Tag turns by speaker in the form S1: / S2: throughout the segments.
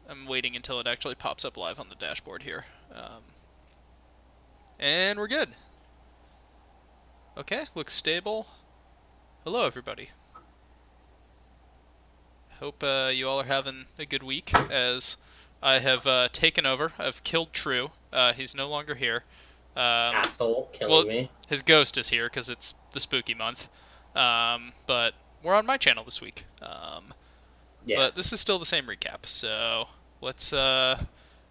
S1: I'm waiting until it actually pops up live on the dashboard here. And we're good. Okay, looks stable. Hello, everybody. Hope you all are having a good week, as I have taken over. I've killed True. He's no longer here.
S2: Asshole
S1: Well,
S2: killing me.
S1: his ghost is here because it's the spooky month. But we're on my channel this week.
S2: Yeah.
S1: But this is still the same recap. So let's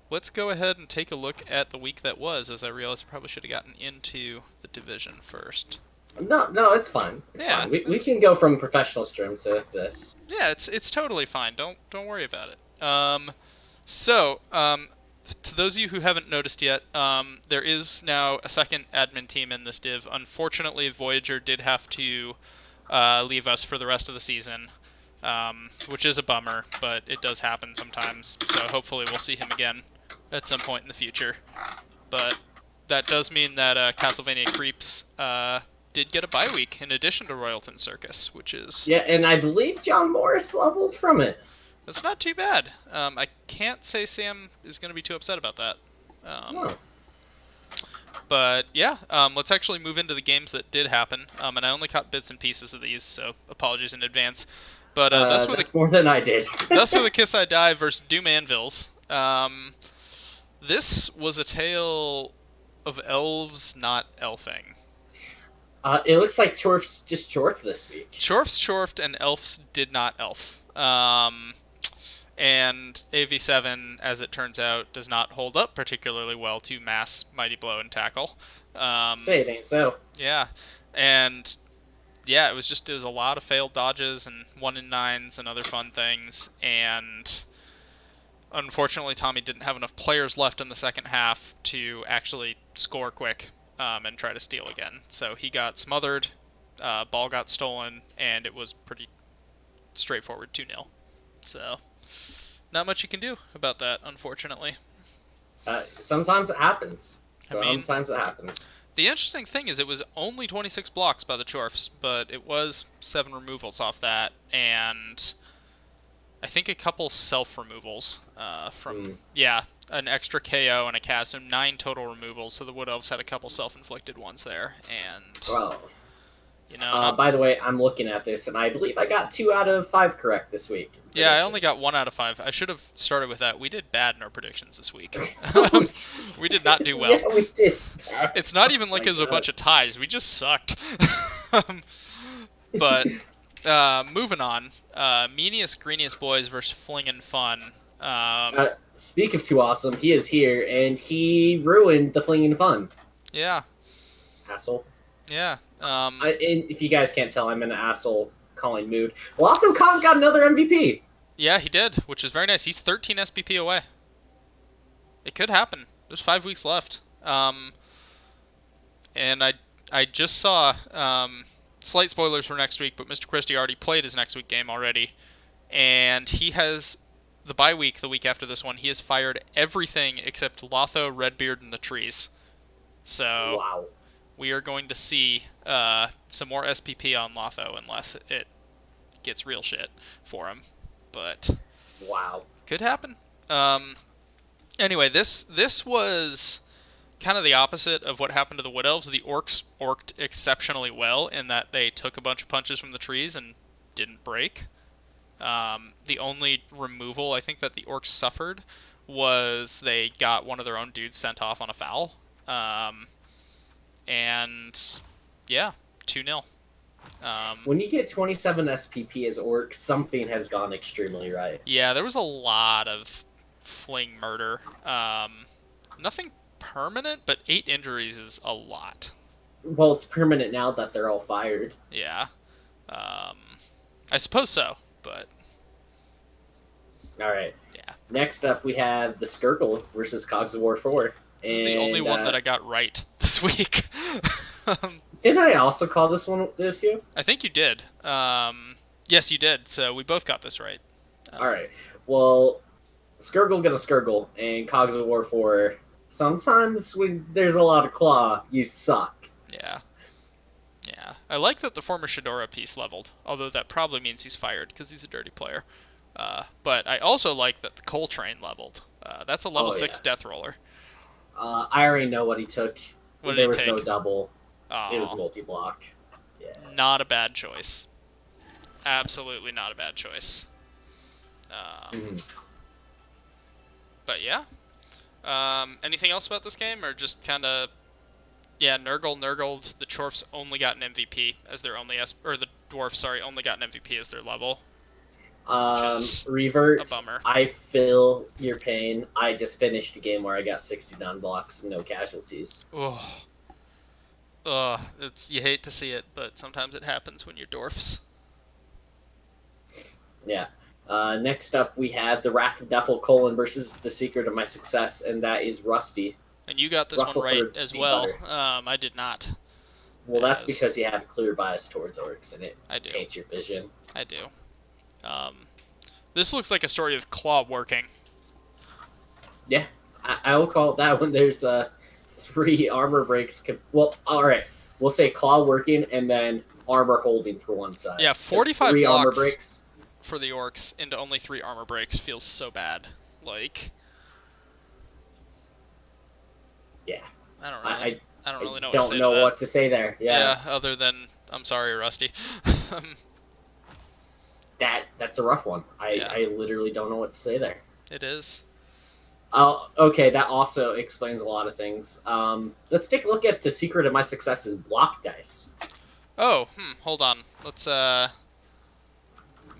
S1: let's go ahead and take a look at the week that was. As I realized I probably should have gotten into the division first.
S2: No, it's fine. It's
S1: Yeah,
S2: fine. We can go from professional stream to this.
S1: it's totally fine. Don't worry about it. So to those of you who haven't noticed yet, there is now a second admin team in this div. Unfortunately, Voyager did have to leave us for the rest of the season, which is a bummer, but it does happen sometimes. So hopefully we'll see him again at some point in the future. But that does mean that Castlevania Creeps did get a bye week in addition to Royalton Circus, which is
S2: Yeah, and I believe John Morris leveled from it.
S1: that's not too bad. I can't say Sam is going to be too upset about that. Um,
S2: Oh.
S1: But yeah, let's actually move into the games that did happen. And I only caught bits and pieces of these, so apologies in advance. But
S2: That's more than I did.
S1: Thus with a Kiss I Die versus Doom Anvils. This was a tale of elves not elfing.
S2: It looks like Chorf's just Chorf this week.
S1: Chorfs chorfed and elves did not elf. And AV7, as it turns out, does not hold up particularly well to mass Mighty Blow and Tackle.
S2: Say it ain't so.
S1: Yeah, and yeah, it was a lot of failed dodges and 1-in-9s and other fun things, and unfortunately Tommy didn't have enough players left in the second half to actually score quick and try to steal again. So he got smothered, ball got stolen, and it was pretty straightforward 2-0. So not much you can do about that, unfortunately.
S2: Sometimes it happens.
S1: I mean,
S2: Sometimes it happens.
S1: the interesting thing is it was only 26 blocks by the Chorfs, but it was 7 removals off that, and I think a couple self-removals yeah, an extra KO and a cast, so 9 total removals, so the Wood Elves had a couple self-inflicted ones there, and,
S2: Well,
S1: you know, not...
S2: by the way, I'm looking at this, and I believe I got 2 out of 5 correct this week.
S1: Yeah, I only got 1 out of 5. I should have started with that. We did bad in our predictions this week. We did not do well.
S2: Yeah, we did.
S1: It's not even like it was a bunch of ties. We just sucked. But moving on, Meaniest Greeniest Boys versus Fling and Fun.
S2: Speak of too awesome, he is here, and he ruined the Fling and Fun.
S1: Yeah.
S2: Asshole.
S1: Yeah.
S2: And if you guys can't tell, I'm in an asshole calling mood. Lotto Khan got another MVP.
S1: Yeah, he did, which is very nice. He's 13 SPP away. It could happen. There's 5 weeks left. And I just saw slight spoilers for next week, but Mr. Christie already played his next week game already, and he has the bye week the week after this one. He has fired everything except Lotho, Redbeard, and the trees. So
S2: Wow.
S1: we are going to see some more SPP on Lotho unless it gets real shit for him. But
S2: Wow.
S1: could happen. Anyway, this was kind of the opposite of what happened to the Wood Elves. The Orcs orked exceptionally well in that they took a bunch of punches from the trees and didn't break. The only removal I think that the Orcs suffered was they got one of their own dudes sent off on a foul. And yeah, 2-0.
S2: When you get 27 SPP as Orc, something has gone extremely right.
S1: Yeah, there was a lot of fling murder. Nothing permanent, but 8 injuries is a lot.
S2: Well, it's permanent now that they're all fired.
S1: Yeah. I suppose so, but...
S2: Alright.
S1: Yeah.
S2: Next up, we have the Skirkle versus Cogs of War 4.
S1: This is the only one that I got right this week.
S2: Did I also call this one this year?
S1: I think you did. Yes, you did, so we both got this right.
S2: Alright. Well, Skirgle gonna Skirgle, and Cogs of War 4. Sometimes when there's a lot of claw, you suck.
S1: Yeah. Yeah. I like that the former Shadora piece leveled, although that probably means he's fired, because he's a dirty player. But I also like that the Coal Train leveled. That's a level
S2: Oh
S1: 6
S2: yeah.
S1: Death Roller.
S2: I already know what he took.
S1: What did he
S2: There was no
S1: take?
S2: double. It was
S1: Oh,
S2: multi-block. Yeah.
S1: not a bad choice. Absolutely not a bad choice. Um,
S2: Mhm.
S1: but yeah. Anything else about this game, or just kind of yeah, Nurgled. The Chorfs only got an MVP as their only or the Dwarfs, sorry, only got an MVP as their level, which is a
S2: Revert,
S1: bummer.
S2: I feel your pain. I just finished a game where I got 60 down blocks and no casualties.
S1: Oh, it's you hate to see it, but sometimes it happens when you're Dwarfs.
S2: Yeah. Next up, we have the Wrath of Defil colon versus the Secret of My Success, and that is Rusty.
S1: And you got this one right
S2: Rustleford
S1: as
S2: Sea
S1: well.
S2: Butter.
S1: I did not,
S2: Well, that's
S1: as
S2: because you have a clear bias towards orcs, and it
S1: I do.
S2: taints your vision.
S1: I do. Um, this looks like a story of Claw working.
S2: Yeah, I will call it that when there's 3 armor breaks. Well, all right, we'll say claw working and then armor holding for one side.
S1: Yeah, 45
S2: 3 armor
S1: blocks
S2: breaks.
S1: for the orcs into only 3 armor breaks feels so bad. Like,
S2: Yeah,
S1: I don't
S2: I,
S1: really,
S2: I,
S1: I don't
S2: I
S1: really know what to
S2: don't
S1: say to
S2: know
S1: that.
S2: what to say there. Yeah,
S1: Other than I'm sorry, Rusty.
S2: that's a rough one.
S1: Yeah.
S2: I literally don't know what to say there.
S1: It is.
S2: Okay, that also explains a lot of things. Let's take a look at the secret of my success's block dice.
S1: Oh, hold on. Let's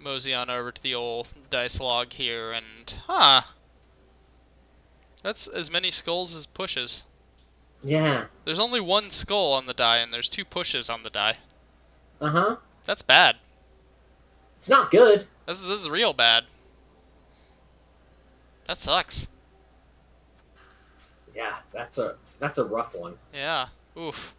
S1: mosey on over to the old dice log here, and that's as many skulls as pushes.
S2: Yeah.
S1: There's only 1 skull on the die, and there's 2 pushes on the die.
S2: Uh-huh.
S1: That's bad.
S2: It's not good.
S1: This is real bad. That sucks.
S2: Yeah, that's a rough one.
S1: Yeah. Oof.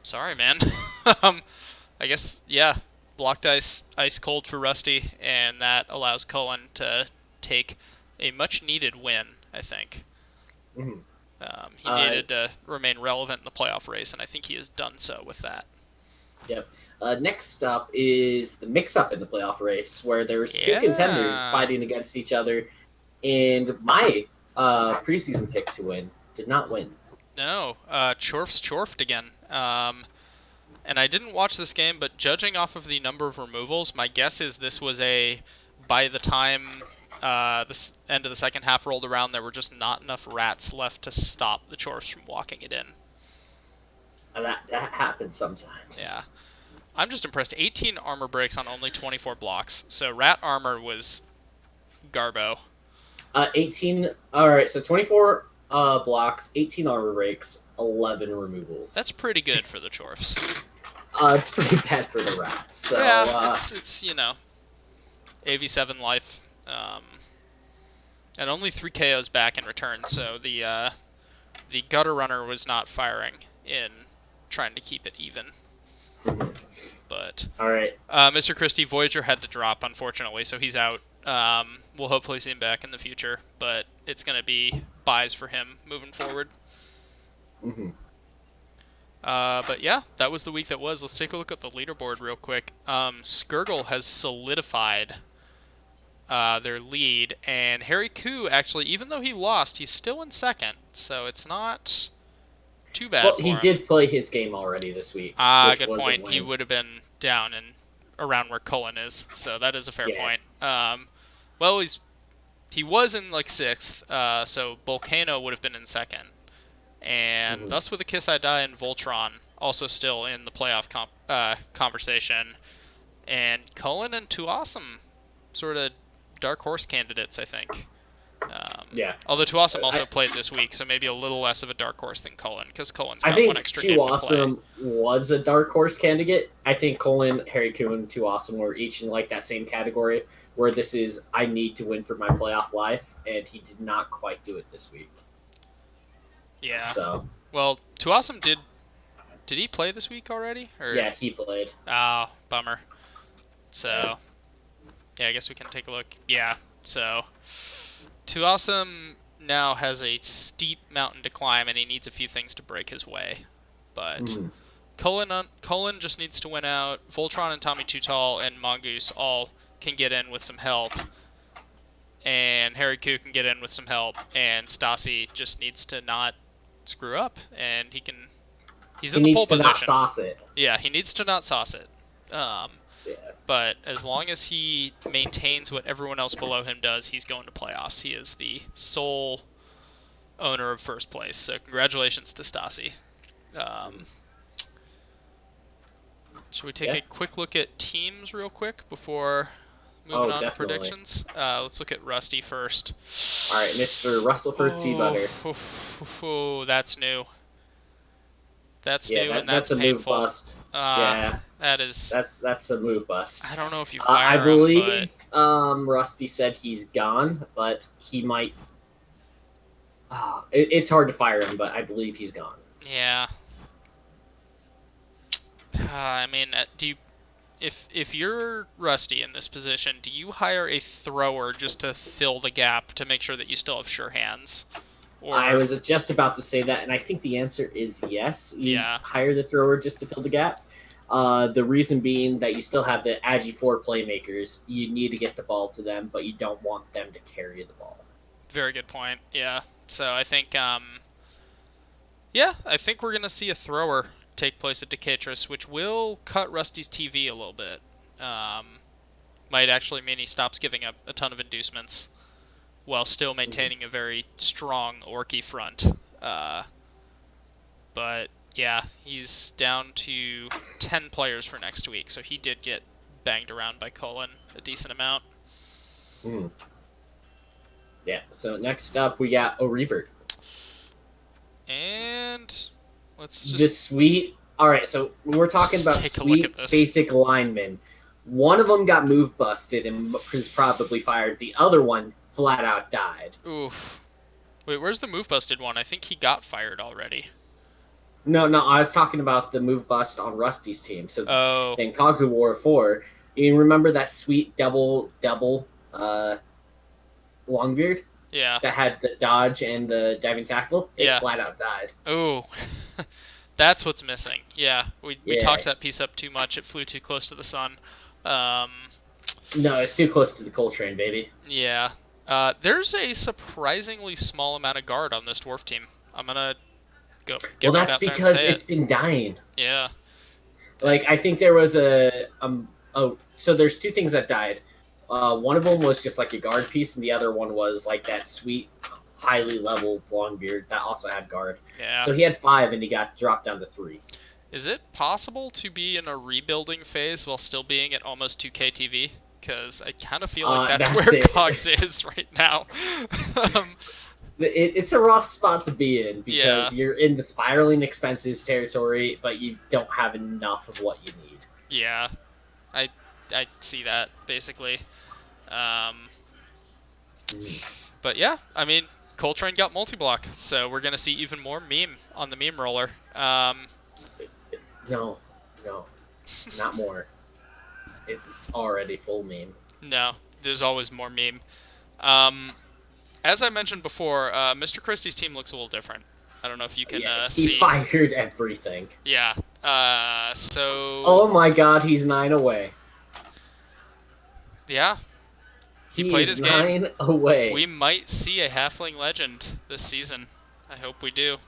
S1: Sorry, man. I guess, yeah. Blocked ice cold for Rusty, and that allows Cullen to take a much needed win, I think.
S2: Mm-hmm.
S1: He needed to remain relevant in the playoff race, and I think he has done so with that.
S2: Yep. Next up is the mix-up in the playoff race, where there's 2
S1: Yeah.
S2: contenders fighting against each other, and my preseason pick to win did not win.
S1: No, Chorf's chorfed again. And I didn't watch this game, but judging off of the number of removals, my guess is this was by the time the end of the second half rolled around, there were just not enough rats left to stop the Chorfs from walking it in.
S2: And that happens sometimes.
S1: Yeah. I'm just impressed. 18 armor breaks on only 24 blocks. So rat armor was garbo.
S2: 18. All right, so 24 blocks, 18 armor breaks, 11 removals.
S1: That's pretty good for the Chorfs.
S2: It's pretty bad for the rats. So,
S1: yeah, it's AV7 life. And only 3 KOs back in return, so the gutter runner was not firing in trying to keep it even. But
S2: all right,
S1: Mr. Christie, Voyager had to drop, unfortunately, so he's out. We'll hopefully see him back in the future, but it's going to be buys for him moving forward.
S2: Mm-hmm.
S1: But yeah, that was the week that was. Let's take a look at the leaderboard real quick. Skirgle has solidified their lead, and Harry Koo, actually, even though he lost, he's still in second, so it's not too bad
S2: Well,
S1: for
S2: he
S1: him.
S2: did play his game already this week.
S1: Good point. He would have been down and around where Cullen is, so that is a fair point. Well, he was in like 6th, so Volcano would have been in 2nd. And thus with a Kiss I Die and Voltron also still in the playoff conversation. And Cullen and Too Awesome, sort of dark horse candidates, I think. Although Too Awesome also played this week, so maybe a little less of a dark horse than Cullen, because Cullen's got one extra game to play.
S2: I think Too Awesome was a dark horse candidate. I think Cullen, Harry Koo, and Too Awesome were each in like that same category, where this is I need to win for my playoff life, and he did not quite do it this week.
S1: Yeah.
S2: So.
S1: Well, Too Awesome did he play this week already? Or?
S2: Yeah, he played.
S1: Oh, bummer. So, yeah, I guess we can take a look. Yeah, so Too Awesome now has a steep mountain to climb, and he needs a few things to break his way. But Cullen just needs to win out. Voltron and Tommy Too Tall and Mongoose all can get in with some help. And Harry Koo can get in with some help. And Stassi just needs to not screw up. And he's
S2: He
S1: in the
S2: needs
S1: pole
S2: to not
S1: position.
S2: sauce it.
S1: Yeah, he needs to not sauce it.
S2: Yeah.
S1: But as long as he maintains what everyone else below him does, he's going to playoffs. He is the sole owner of first place. So congratulations to Stassi. Should we take a quick look at teams real quick before moving on
S2: Definitely.
S1: to predictions? Let's look at Rusty first.
S2: All right, Mr. Russellford Seabutter.
S1: That's new. That's new and
S2: that's
S1: that's
S2: a move
S1: painful.
S2: bust. Yeah,
S1: That is.
S2: that's a move bust.
S1: I don't know if you
S2: I
S1: fire him,
S2: believe
S1: but
S2: Rusty said he's gone, but he might. It's hard to fire him, but I believe he's gone.
S1: yeah. I mean, if you're Rusty in this position, do you hire a thrower just to fill the gap to make sure that you still have sure hands? Or
S2: I was just about to say that, and I think the answer is yes. You hire the thrower just to fill the gap. The reason being that you still have the Agi 4 playmakers. You need to get the ball to them, but you don't want them to carry the ball.
S1: Very good point. Yeah. So I think, I think we're gonna see a thrower take place at Decatris, which will cut Rusty's TV a little bit. Might actually mean he stops giving up a ton of inducements while still maintaining a very strong Orky front. But yeah, he's down to 10 players for next week, so he did get banged around by Cullen a decent amount.
S2: Yeah, so next up we got O'Revert.
S1: And let's just...
S2: The sweet... Alright, so we're talking about sweet basic linemen. One of them got move busted and was probably fired. The other one flat out died.
S1: Oof. Wait, where's the move busted one? I think he got fired already.
S2: No, I was talking about the move bust on Rusty's team. So in Cogs of War 4, you remember that sweet double Longbeard?
S1: Yeah.
S2: That had the dodge and the diving tackle? It flat out died.
S1: Oh. That's what's missing. Yeah. We talked that piece up too much. It flew too close to the sun.
S2: No, it's too close to the Coltrane, baby.
S1: Yeah. There's a surprisingly small amount of guard on this dwarf team. I'm gonna go get right out there and say
S2: because it's been dying.
S1: Yeah.
S2: Like, I think there was so there's two things that died. One of them was just like a guard piece, and the other one was like that sweet, highly leveled Longbeard that also had guard.
S1: Yeah.
S2: So he had 5, and he got dropped down to 3.
S1: Is it possible to be in a rebuilding phase while still being at almost 2K TV? Because I kind of feel like that's where Cogs is right now.
S2: It's a rough spot to be in because you're in the spiraling expenses territory, but you don't have enough of what you need.
S1: Yeah, I see that basically. But yeah, I mean, Coltrane got multi-block, so we're gonna see even more meme on the meme roller.
S2: No, not more. It's already full meme.
S1: No, there's always more meme. As I mentioned before, Mr. Christie's team looks a little different. I don't know if you can see.
S2: He fired everything.
S1: Yeah. So.
S2: Oh my God, he's 9 away.
S1: Yeah. He played his game.
S2: 9 away.
S1: We might see a halfling legend this season. I hope we do.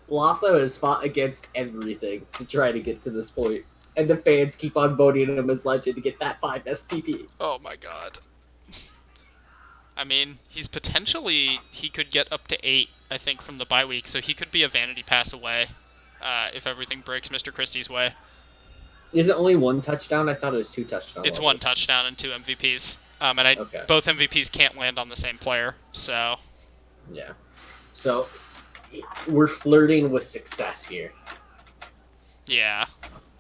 S2: Lotho has fought against everything to try to get to this point, and the fans keep on voting him as legend to get that 5 SPP.
S1: Oh my God. I mean, he could get up to 8, I think, from the bye week, so he could be a vanity pass away if everything breaks Mr. Christie's way.
S2: Is it only 1 touchdown? I thought it was 2 touchdowns.
S1: It's 1 touchdown and 2 MVPs. Both MVPs can't land on the same player, so...
S2: Yeah. So, we're flirting with success here.
S1: Yeah.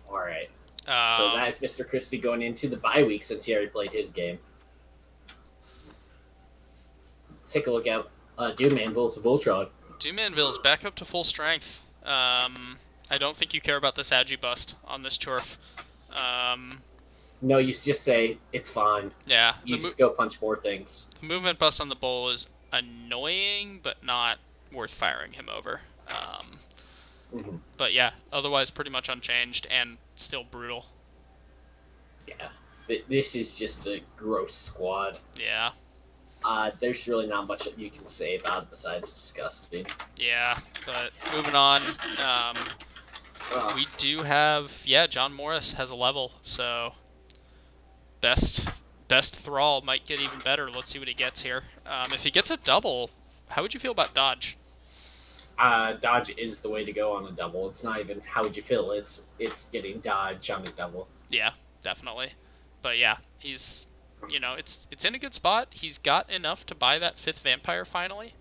S2: All right. So that is Mr. Christie going into the bye week since he already played his game. Let's take a look at Doom Anvil's Voltron.
S1: Doom Anvil's back up to full strength. I don't think you care about this Agi bust on this turf.
S2: No, you just say, it's fine.
S1: Yeah.
S2: You just go punch more things.
S1: The movement bust on the bull is annoying, but not worth firing him over.
S2: Mhm.
S1: But yeah, otherwise pretty much unchanged and still brutal.
S2: Yeah, this is just a gross squad.
S1: Yeah,
S2: There's really not much that you can say about it besides disgusting.
S1: yeah. But moving on,
S2: Uh,
S1: we do have John Morris has a level, so best thrall might get even better. Let's see what he gets here. If he gets a double, how would you feel about dodge?
S2: dodge is the way to go on a double. It's not even how would you feel. It's getting dodge on a double.
S1: Yeah, definitely. But yeah, he's it's in a good spot. He's got enough to buy that fifth vampire finally,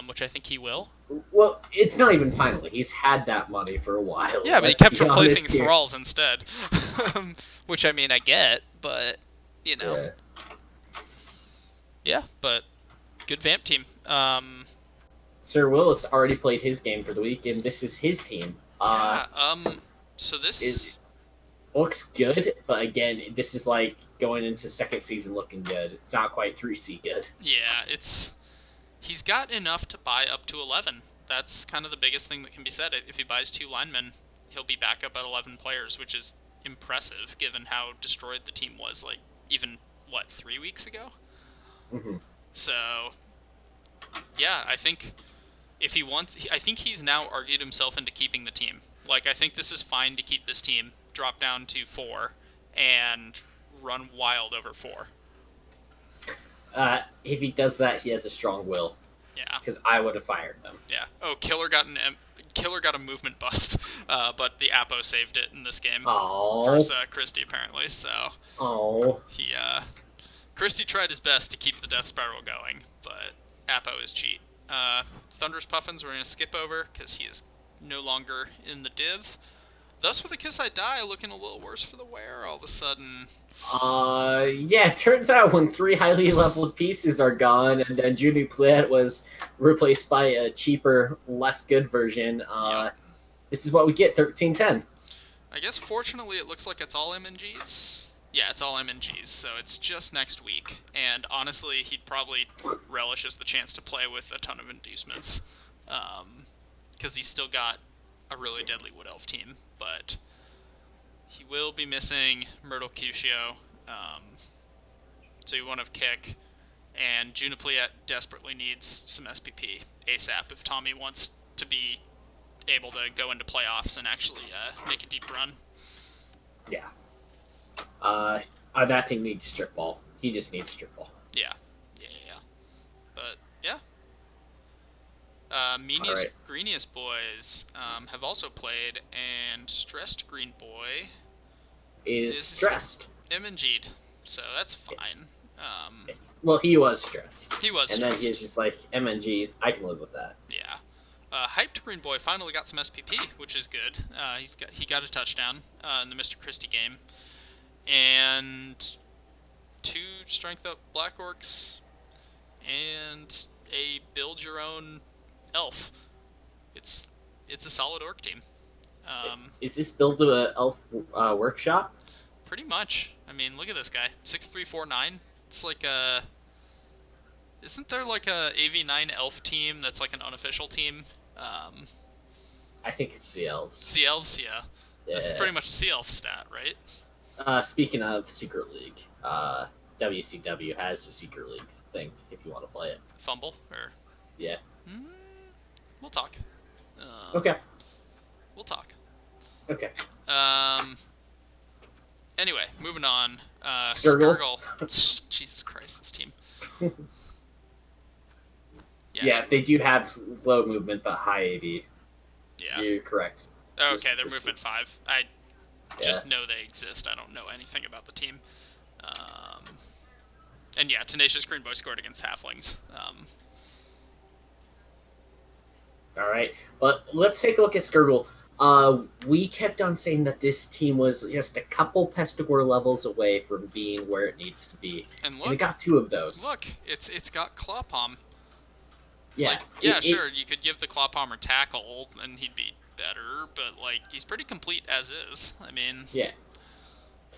S1: which I think he will.
S2: Well, it's not even finally. He's had that money for a while.
S1: Yeah, but he
S2: Let's
S1: kept
S2: be
S1: replacing
S2: honest here.
S1: thralls instead, which I mean I get, but you know,
S2: Yeah.
S1: yeah, but good vamp team.
S2: Sir Willis already played his game for the week, and this is his team.
S1: Yeah. So
S2: Is
S1: this,
S2: looks good, but again, this is like going into second season looking good. It's not quite 3C good.
S1: yeah, he's got enough to buy up to 11. That's kind of the biggest thing that can be said. If he buys two linemen, he'll be back up at 11 players, which is impressive given how destroyed the team was. Like even what 3 weeks ago.
S2: Mm-hmm.
S1: So yeah, I think if he wants, I think he's now argued himself into keeping the team. Like I think this is fine to keep this team, drop down to 4, and run wild over 4.
S2: If he does that, he has a strong will.
S1: Yeah.
S2: Because I would have fired them.
S1: Yeah. Oh, Killer got a movement bust, but the Apo saved it in this game
S2: Oh,
S1: versus Christie apparently. So
S2: oh,
S1: he Christie tried his best to keep the death spiral going, but Apo is cheat. Thunderous Puffins we're gonna skip over because he is no longer in the div. Thus, with a kiss I die, looking a little worse for the wear all of a sudden.
S2: yeah. It turns out when 3 highly leveled pieces are gone, and then Judy Pliet was replaced by a cheaper, less good version.
S1: Yep.
S2: This is what we get. 1310.
S1: I guess fortunately it looks like it's all MNGs. Yeah, it's all MNGs, so it's just next week. And honestly, he'd probably relishes the chance to play with a ton of inducements. Because he's still got a really deadly Wood Elf team. But he will be missing Myrtle Cusio. So you want to kick. And Junipliet desperately needs some SPP ASAP if Tommy wants to be able to go into playoffs and actually make a deep run.
S2: Yeah. That thing needs strip ball. He just needs strip ball.
S1: Yeah. But yeah, Meaniest
S2: Right.
S1: Greeniest boys have also played, and Stressed Green Boy
S2: Is stressed.
S1: MNG'd, so that's fine.
S2: Well, he was stressed.
S1: He was
S2: and then
S1: stressed.
S2: he's just like, MNG, I can live with that.
S1: Yeah. Hyped Green Boy finally got some SPP, which is good. He got a touchdown in the Mr. Christie game, and 2 strength up Black Orcs, and a build your own elf. It's a solid orc team.
S2: Is this build a elf workshop?
S1: Pretty much. I mean, look at this guy, 6349. It's like a. Isn't there like a AV9 elf team that's like an unofficial team?
S2: I think it's the elves.
S1: Sea elves, yeah. This is pretty much a sea elf stat, right?
S2: Speaking of Secret League, WCW has a Secret League thing if you want to play it.
S1: Fumble or
S2: Yeah.
S1: we'll talk.
S2: Okay.
S1: We'll talk.
S2: Okay.
S1: Anyway, moving on.
S2: Skirgle.
S1: Skirgle. Jesus Christ, this team.
S2: Yeah, they do have low movement but high AV.
S1: Yeah.
S2: You're correct.
S1: Okay, they're movement 5. I just know they exist. I don't know anything about the team. And yeah, Tenacious Green Boy scored against Halflings.
S2: All right, but let's take a look at Skirgle. We kept on saying that this team was just a couple Pestigore levels away from being where it needs to be,
S1: and look,
S2: and it got 2 of those.
S1: Look, it's got Claw Palm.
S2: Yeah,
S1: like, yeah, sure. You could give the Claw Palmer tackle, and he'd be better. But like, he's pretty complete as is. I mean,
S2: yeah,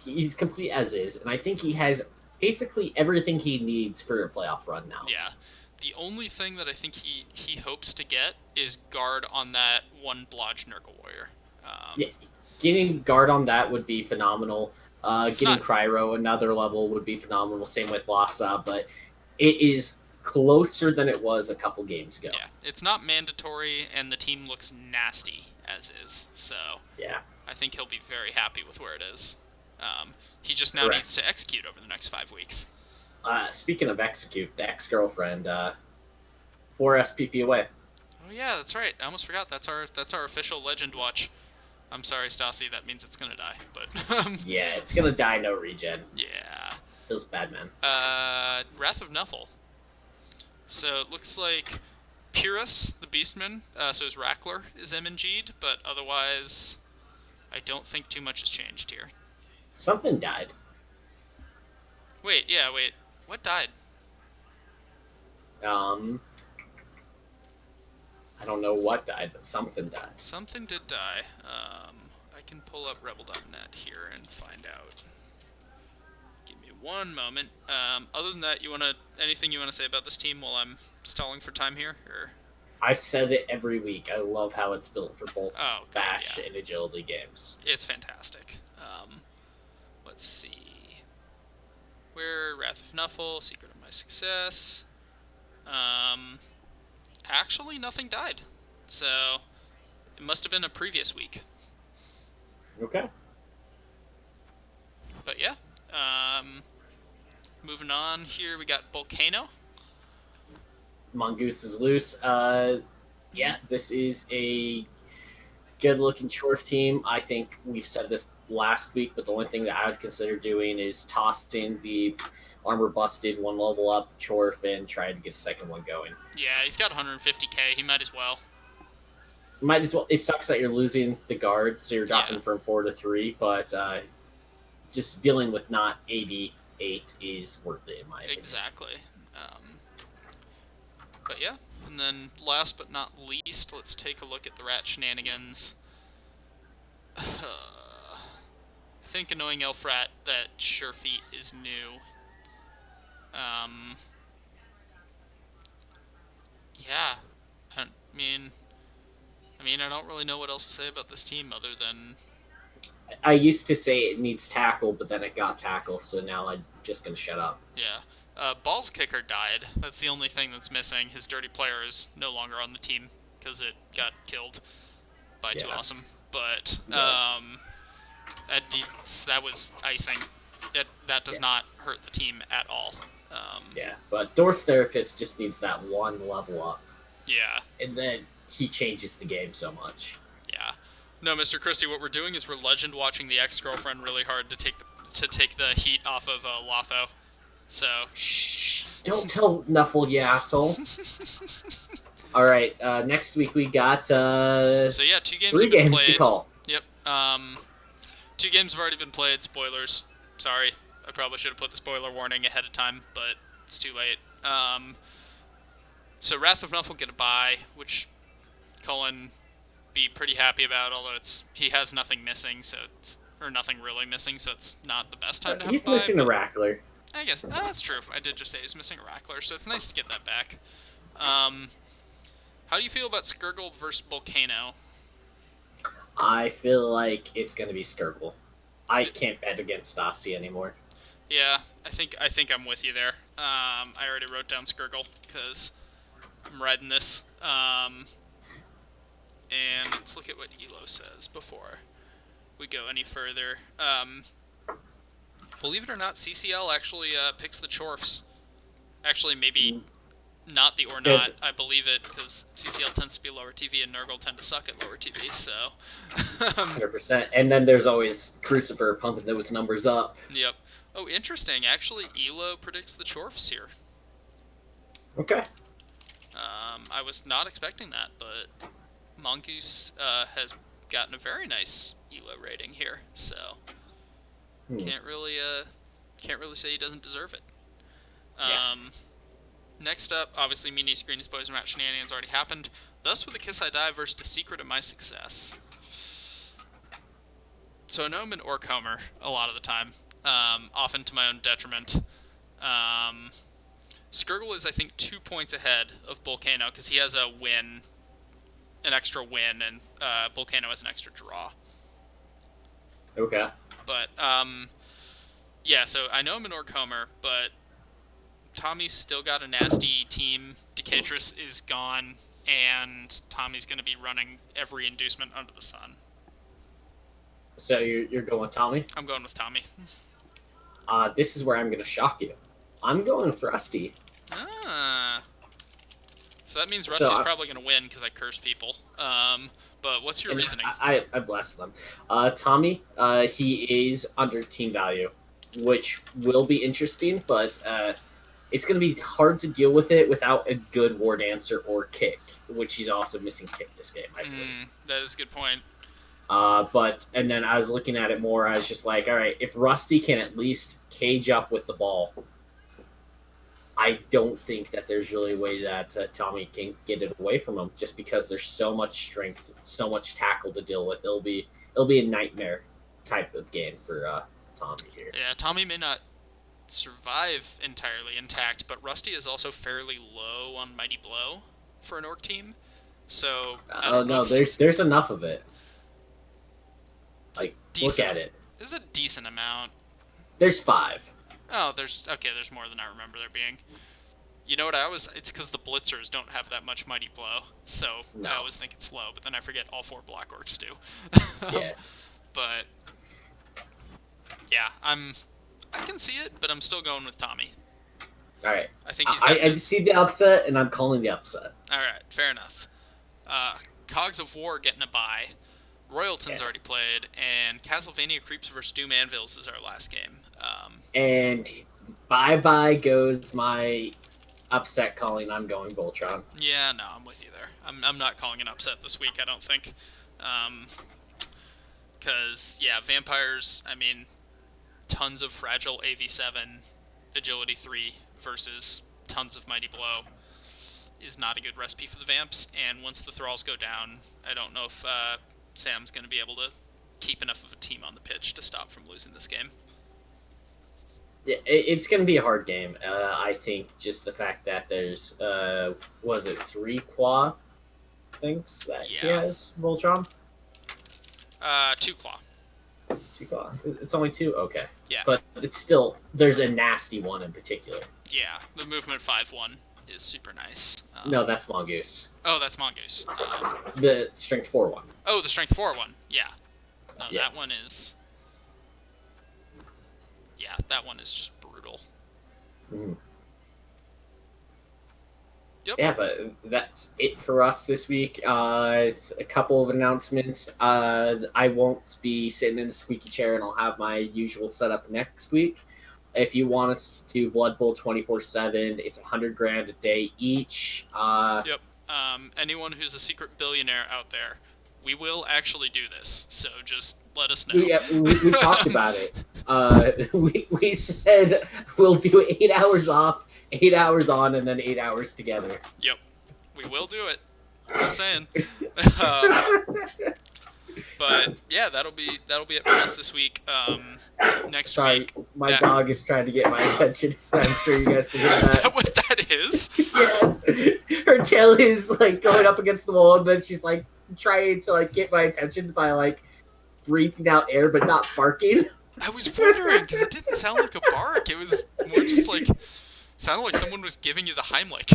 S2: he's complete as is, and I think he has basically everything he needs for a playoff run now.
S1: Yeah, The only thing that I think he hopes to get is guard on that one Blodge Nurgle Warrior.
S2: Yeah, getting guard on that would be phenomenal.
S1: It's
S2: Getting
S1: not,
S2: Cryo another level would be phenomenal. Same with Lhasa, but it is closer than it was a couple games ago.
S1: yeah, it's not mandatory, and the team looks nasty as is. So
S2: Yeah,
S1: I think he'll be very happy with where it is. He just now
S2: correct.
S1: needs to execute over the next 5 weeks.
S2: Speaking of execute, the ex girlfriend, 4 SPP away.
S1: Oh yeah, that's right. I almost forgot. That's our official Legend Watch. I'm sorry, Stassi. That means it's gonna die. But
S2: Yeah, it's gonna die, no regen.
S1: yeah.
S2: Feels bad, man.
S1: Wrath of Nuffle. So it looks like Pyrrhus, the Beastman, so his Rackler is MNG'd, but otherwise, I don't think too much has changed here.
S2: Something died.
S1: Wait. What died?
S2: Um, I don't know what died, but something died.
S1: Something did die. I can pull up rebel.net here and find out. Give me one moment. Other than that, anything you wanna say about this team while I'm stalling for time here? Or
S2: I said it every week. I love how it's built for both
S1: oh god,
S2: Bash
S1: yeah,
S2: and Agility games.
S1: it's fantastic. Let's see. Where Wrath of Nuffle, Secret of My Success. Um, Actually, nothing died. So it must have been a previous week.
S2: Okay.
S1: But yeah. Moving on here, we got Volcano.
S2: Mongoose is loose. Yeah, this is a good looking Chorf team. I think we've said this last week, but the only thing that I would consider doing is tossing the armor busted one level up Chorf and try to get a second one going.
S1: Yeah, he's got 150k. He might as well.
S2: Might as well. It sucks that you're losing the guard, so you're dropping
S1: Yeah,
S2: from 4 to 3, but just dealing with not 88 is worth it in my opinion.
S1: exactly. But yeah, and then last but not least, let's take a look at the rat shenanigans. I think annoying Elfrat that Surefeet is new. Um, yeah, I mean, I don't really know what else to say about this team other than
S2: I used to say it needs tackle, but then it got tackle, so now I'm just gonna shut up.
S1: yeah. Ball's kicker died. That's the only thing that's missing. His dirty player is no longer on the team because it got killed by Too
S2: Yeah.
S1: Awesome. But
S2: Yeah.
S1: that was icing. That does
S2: Yeah.
S1: not hurt the team at all.
S2: Yeah, but Dorf Therapist just needs that one level up,
S1: Yeah,
S2: and then he changes the game so much.
S1: yeah. No, Mr. Christie, what we're doing is we're legend watching the ex-girlfriend really hard to take the heat off of Lotho. So
S2: Shh! Don't tell Nuffle, you asshole. All right, next week we got
S1: so yeah, 2 games
S2: 3
S1: have been
S2: games
S1: played.
S2: to call.
S1: Yep. 2 games have already been played. Spoilers. Sorry, I probably should have put the spoiler warning ahead of time, but it's too late. So Wrath of Nuff get a bye, which Cullen be pretty happy about. Although he has nothing missing, or nothing really missing, so it's not the best time to have
S2: He's
S1: a bye.
S2: missing the Rackler.
S1: I guess that's true. I did just say he's missing a Rackler, so it's nice to get that back. How do you feel about Skirgle versus Volcano?
S2: I feel like it's gonna be Skirgle. I can't bet against Stassi anymore.
S1: Yeah, I think I'm with you there. I already wrote down Skirgle because I'm riding this. And let's look at what Elo says before we go any further. Believe it or not, CCL actually picks the Chorfs. Actually, maybe not the or not. I believe it because CCL tends to be lower TV and Nurgle tend to suck at lower TV. So
S2: 100%. And then there's always Crucifer pumping those numbers up.
S1: Yep. Oh, interesting. Actually, Elo predicts the Chorfs here.
S2: Okay.
S1: I was not expecting that, but Mongoose has gotten a very nice Elo rating here, so can't really say he doesn't deserve it.
S2: Yeah.
S1: Next up, obviously, Mini Screen is Boys and Rat Shenanigans already happened. Thus, with the Kiss I Die versus The Secret of My Success. So I know I'm an Orc Homer a lot of the time, often to my own detriment. Skirgle is, I think, 2 points ahead of Volcano because he has an extra win, and Volcano has an extra draw.
S2: Okay.
S1: But yeah, so I know I'm an Orc Homer, but Tommy's still got a nasty team. Decatris is gone, and Tommy's going to be running every inducement under the sun.
S2: So you're going with Tommy?
S1: I'm going with Tommy.
S2: This is where I'm going to shock you. I'm going with Rusty.
S1: Ah. So that means
S2: So
S1: Rusty's probably going to win because I curse people. But what's your reasoning?
S2: I bless them. Tommy, he is under team value, which will be interesting, but it's going to be hard to deal with it without a good ward answer or kick, which he's also missing kick this game, I believe.
S1: That is a good point.
S2: And then I was looking at it more, I was just like, all right, if Rusty can at least cage up with the ball, I don't think that there's really a way that Tommy can get it away from him, just because there's so much strength, so much tackle to deal with. It'll be a nightmare type of game for Tommy here.
S1: Yeah, Tommy may not survive entirely intact, but Rusty is also fairly low on Mighty Blow for an Orc team. So I don't know.
S2: No, there's enough of it. Like, look at it.
S1: There's a decent amount.
S2: There's 5.
S1: Oh, there's more than I remember there being. You know what it's because the Blitzers don't have that much Mighty Blow, so no. I always think it's low, but then I forget all 4 Black Orcs do.
S2: Yeah.
S1: But, yeah, I can see it, but I'm still going with Tommy.
S2: Alright.
S1: I think he's
S2: I see the upset, and I'm calling the upset.
S1: Alright, fair enough. Cogs of War getting a bye. Royalton's already played, and Castlevania Creeps vs. Doom Anvils is our last game.
S2: And bye-bye goes my upset calling. I'm going Voltron.
S1: Yeah, no, I'm with you there. I'm not calling an upset this week, I don't think. Because, yeah, Vampires, I mean, tons of fragile AV7, Agility 3 versus tons of Mighty Blow is not a good recipe for the Vamps, and once the Thralls go down, I don't know if Sam's going to be able to keep enough of a team on the pitch to stop from losing this game.
S2: Yeah, it's going to be a hard game. I think just the fact that there's, was it 3 claw things that he has, Voltron?
S1: 2 claw.
S2: 2 claw. It's only 2? Okay.
S1: Yeah.
S2: But it's still, there's a nasty one in particular.
S1: Yeah, the movement 5-1 is super nice.
S2: No, that's Mongoose.
S1: Oh, that's Mongoose.
S2: The strength 4 one.
S1: Oh, the strength 4 one. Yeah. No,
S2: yeah.
S1: That one is... Yeah, that one is just brutal.
S2: Mm.
S1: Yep.
S2: Yeah, but that's it for us this week. A couple of announcements. I won't be sitting in the squeaky chair, and I'll have my usual setup next week. If you want us to do Blood Bowl 24/7, it's $100,000 a day each.
S1: Yep. Anyone who's a secret billionaire out there, we will actually do this. So just let us know.
S2: Yeah, we talked about it. We said we'll do 8 hours off, 8 hours on, and then 8 hours together.
S1: Yep. We will do it. Just saying. But yeah, that'll be it for us this week. Next week.
S2: My dog is trying to get my attention. So I'm sure you guys can hear that.
S1: Is that what that is?
S2: Yes. Her tail is like going up against the wall, and then she's like trying to like get my attention by like breathing out air, but not barking.
S1: I was wondering because it didn't sound like a bark. It was more just like sounded like someone was giving you the Heimlich.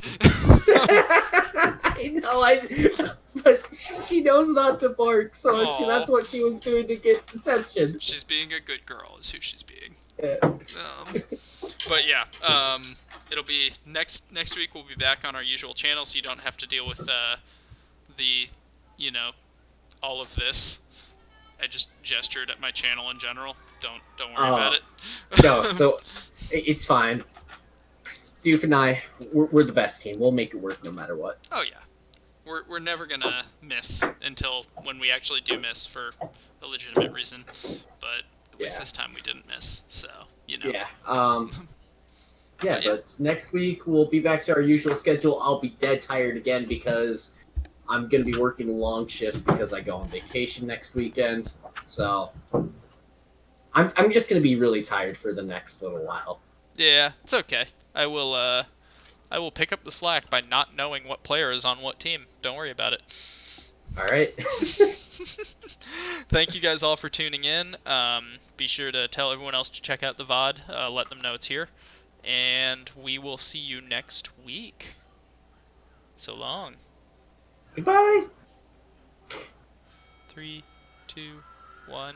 S2: I know, but she knows not to bark, so that's what she was doing to get attention.
S1: She's being a good girl, is who she's being.
S2: Yeah.
S1: But yeah, it'll be next week. We'll be back on our usual channel, so you don't have to deal with all of this. I just gestured at my channel in general. Don't worry about it.
S2: No, so it's fine. Doof and I, we're the best team. We'll make it work no matter what.
S1: Oh yeah, we're never gonna miss until when we actually do miss for a legitimate reason. But at least this time we didn't miss. So
S2: Yeah. But next week we'll be back to our usual schedule. I'll be dead tired again because I'm gonna be working long shifts because I go on vacation next weekend. So I'm just gonna be really tired for the next little while.
S1: Yeah, it's okay. I will I will pick up the slack by not knowing what player is on what team. Don't worry about it.
S2: All right.
S1: Thank you guys all for tuning in. Be sure to tell everyone else to check out the VOD. Let them know it's here. And we will see you next week. So long.
S2: Goodbye.
S1: 3, 2, 1.